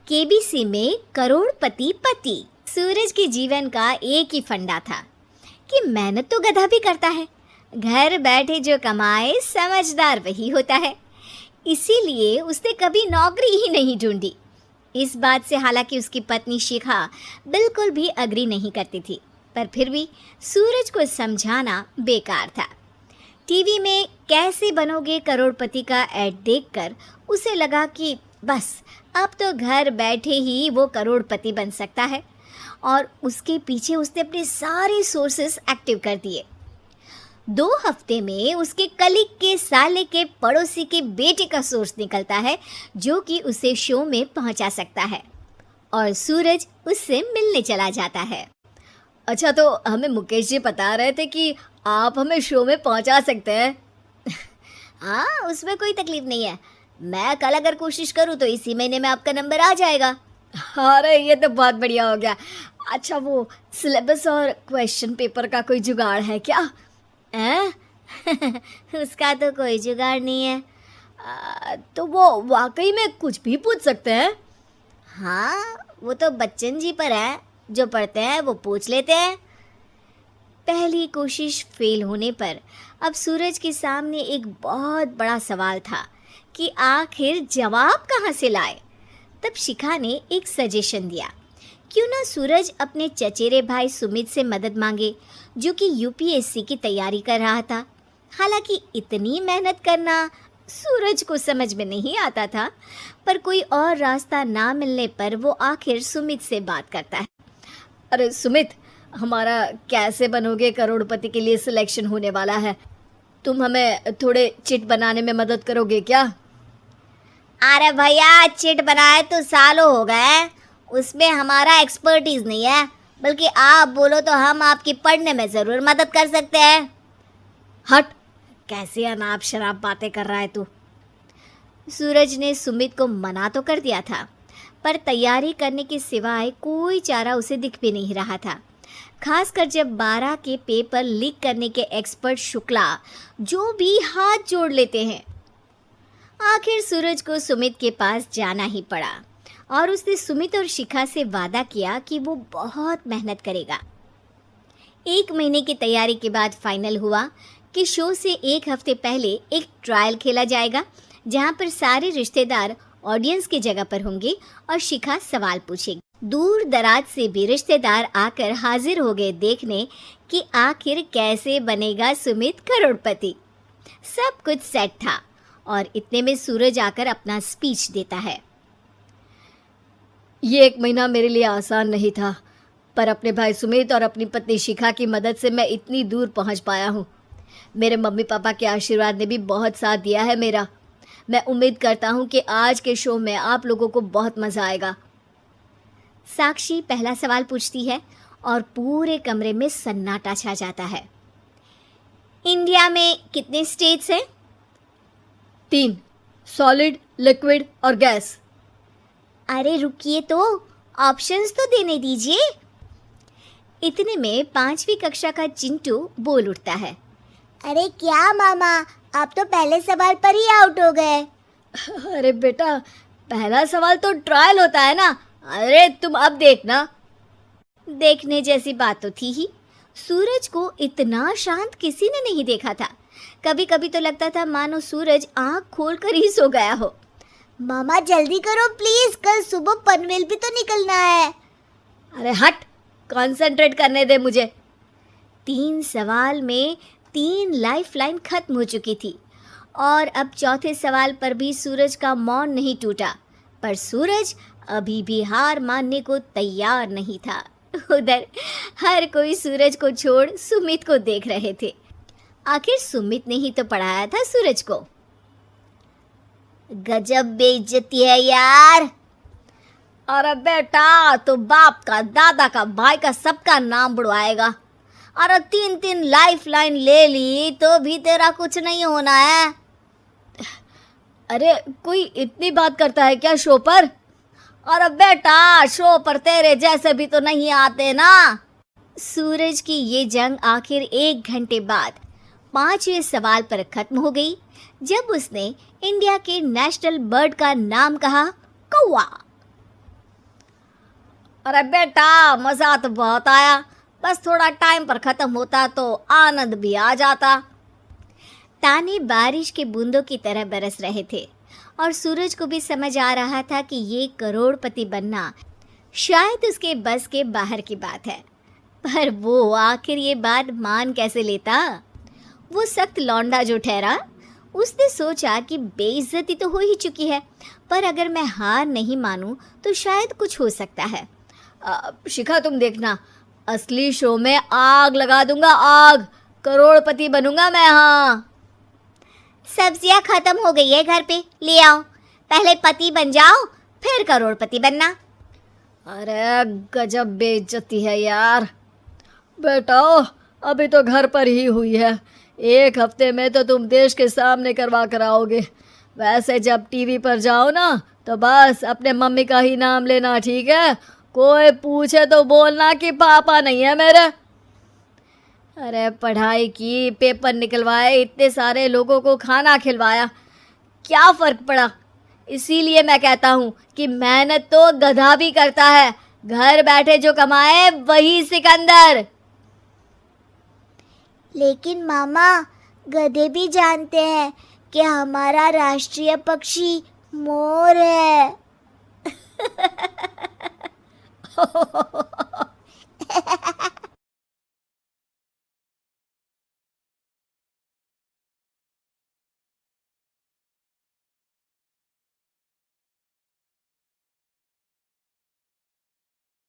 KBC में करोड़पति पति। सूरज के जीवन का एक ही फंडा था कि मेहनत तो गधा भी करता है, घर बैठे जो कमाए समझदार वही होता है। इसीलिए उसने कभी नौकरी ही नहीं ढूंढी। इस बात से हालांकि उसकी पत्नी शिखा बिल्कुल भी अग्री नहीं करती थी, पर फिर भी सूरज को समझाना बेकार था। टीवी में कैसे बनोगे करोड़पति का ऐड देखकर उसे लगा कि बस अब तो घर बैठे ही वो करोड़पति बन सकता है, और उसके पीछे उसने अपने सारे सोर्सेस एक्टिव कर दिए। 2 हफ्ते में उसके कलीग के साले के पड़ोसी के बेटे का सोर्स निकलता है जो कि उसे शो में पहुंचा सकता है, और सूरज उससे मिलने चला जाता है। अच्छा, तो हमें मुकेश जी बता रहे थे कि आप हमें शो में पहुंचा सकते हैं। हाँ, उसमें कोई तकलीफ नहीं है। मैं कल अगर कोशिश करूँ तो इसी महीने में आपका नंबर आ जाएगा। अरे ये तो बहुत बढ़िया हो गया। अच्छा, वो सिलेबस और क्वेश्चन पेपर का कोई जुगाड़ है क्या? उसका तो कोई जुगाड़ नहीं है। तो वो वाकई में कुछ भी पूछ सकते हैं? हाँ, वो तो बच्चन जी पर है, जो पढ़ते हैं वो पूछ लेते हैं। पहली कोशिश फेल होने पर अब सूरज के सामने एक बहुत बड़ा सवाल था कि आखिर जवाब कहाँ से लाए। तब शिखा ने एक सजेशन दिया, क्यों ना सूरज अपने चचेरे भाई सुमित से मदद मांगे, जो कि यूपीएससी की तैयारी कर रहा था। हालांकि इतनी मेहनत करना सूरज को समझ में नहीं आता था, पर कोई और रास्ता ना मिलने पर वो आखिर सुमित से बात करता है। अरे सुमित, हमारा कैसे बनोगे करोड़पति के लिए सिलेक्शन होने वाला है, तुम हमें थोड़े चिट बनाने में मदद करोगे क्या? अरे भैया, चिट बनाए तो सालों हो गए, उसमें हमारा एक्सपर्टीज नहीं है, बल्कि आप बोलो तो हम आपकी पढ़ने में ज़रूर मदद कर सकते हैं। हट, कैसी अनाप शराब बातें कर रहा है तू। सूरज ने सुमित को मना तो कर दिया था, पर तैयारी करने के सिवाय कोई चारा उसे दिख भी नहीं रहा था, खासकर जब 12 के पेपर लीक करने के एक्सपर्ट शुक्ला जो भी हाथ जोड़ लेते हैं। आखिर सूरज को सुमित के पास जाना ही पड़ा, और उसने सुमित और शिखा से वादा किया कि वो बहुत मेहनत करेगा। 1 महीने की तैयारी के बाद फाइनल हुआ कि शो से 1 हफ्ते पहले एक ट्रायल खेला जाएगा, जहां पर सारे रिश्तेदार ऑडियंस की जगह पर होंगे और शिखा सवाल पूछेगी। दूर दराज से भी रिश्तेदार आकर हाजिर हो गए देखने कि आखिर कैसे बनेगा सुमित करोड़पति। सब कुछ सेट था, और इतने में सूरज आकर अपना स्पीच देता है। ये 1 महीना मेरे लिए आसान नहीं था, पर अपने भाई सुमित और अपनी पत्नी शिखा की मदद से मैं इतनी दूर पहुंच पाया हूँ। मेरे मम्मी पापा के आशीर्वाद ने भी बहुत साथ दिया है मेरा। मैं उम्मीद करता हूँ कि आज के शो में आप लोगों को बहुत मज़ा आएगा। साक्षी पहला सवाल पूछती है और पूरे कमरे में सन्नाटा छा जाता है। इंडिया में कितने स्टेट्स हैं? 3, सॉलिड, लिक्विड और गैस। अरे रुकिए, तो ऑप्शंस तो देने दीजिए। इतने में 5वीं कक्षा का चिंटू बोल उठता है। अरे क्या मामा, आप तो पहले सवाल पर ही आउट हो गए। अरे बेटा, पहला सवाल तो ट्रायल होता है ना। अरे तुम अब देखना। देखने जैसी बात तो थी ही। सूरज को इतना शांत किसी ने नहीं देखा था। कभी कभी तो लगता था मानो सूरज आंख खोलकर ही सो गया हो। मामा जल्दी करो प्लीज, कल सुबह पनवेल भी तो निकलना है। अरे हट, कंसंट्रेट करने दे मुझे। 3 सवाल में 3 लाइफलाइन खत्म हो चुकी थी, और अब चौथे सवाल पर भी सूरज का मौन नहीं टूटा। पर सूरज अभी भी हार मानने को तैयार नहीं था। उधर हर कोई सूरज को छोड़ सुमित को देख रहे थे। आखिर सुमित ने ही तो पढ़ाया था सूरज को। गजब बेइज्जती है यार। अरे बेटा, तो बाप का, दादा का, भाई का, सबका नाम बुड़वाएगा। अरे 3 लाइफलाइन ले ली तो भी तेरा कुछ नहीं होना है। अरे कोई इतनी बात करता है क्या शो पर? अरे बेटा, शो पर तेरे जैसे भी तो नहीं आते ना। सूरज की ये जंग आखिर 1 घंटे बाद 5वें सवाल पर खत्म हो गई, जब उसने इंडिया के नेशनल बर्ड का नाम कहा, कौवा। अरे बेटा, मज़ा तो बहुत आया, बस थोड़ा टाइम पर ख़त्म होता तो आनंद भी आ जाता। ताने बारिश के बूंदों की तरह बरस रहे थे और सूरज को भी समझ आ रहा था कि ये करोड़पति बनना शायद उसके बस के बाहर की बात है। पर वो आखिर ये बात मान कैसे लेता? वो सख्त लौंडा जो ठहरा, उसने सोचा कि बेइज्जती तो हो ही चुकी है, पर अगर मैं हार नहीं मानूं तो शायद कुछ हो सकता है। शिखा, तुम देखना, असली शो में आग लगा दूंगा, आग, करोड़पति बनूंगा मैं। हाँ, सब्जियां खत्म हो गई है घर पे, ले आओ। पहले पति बन जाओ, फिर करोड़पति बनना। अरे गजब बेइज्जती है यार। बेटा, अभी तो घर पर ही हुई है, 1 हफ्ते में तो तुम देश के सामने करवा कर आओगे। वैसे जब टीवी पर जाओ ना, तो बस अपने मम्मी का ही नाम लेना, ठीक है? कोई पूछे तो बोलना कि पापा नहीं है मेरे। अरे पढ़ाई की, पेपर निकलवाए, इतने सारे लोगों को खाना खिलवाया, क्या फ़र्क पड़ा? इसीलिए मैं कहता हूँ कि मेहनत तो गधा भी करता है, घर बैठे जो कमाए वही सिकंदर। लेकिन मामा, गधे भी जानते हैं कि हमारा राष्ट्रीय पक्षी मोर है।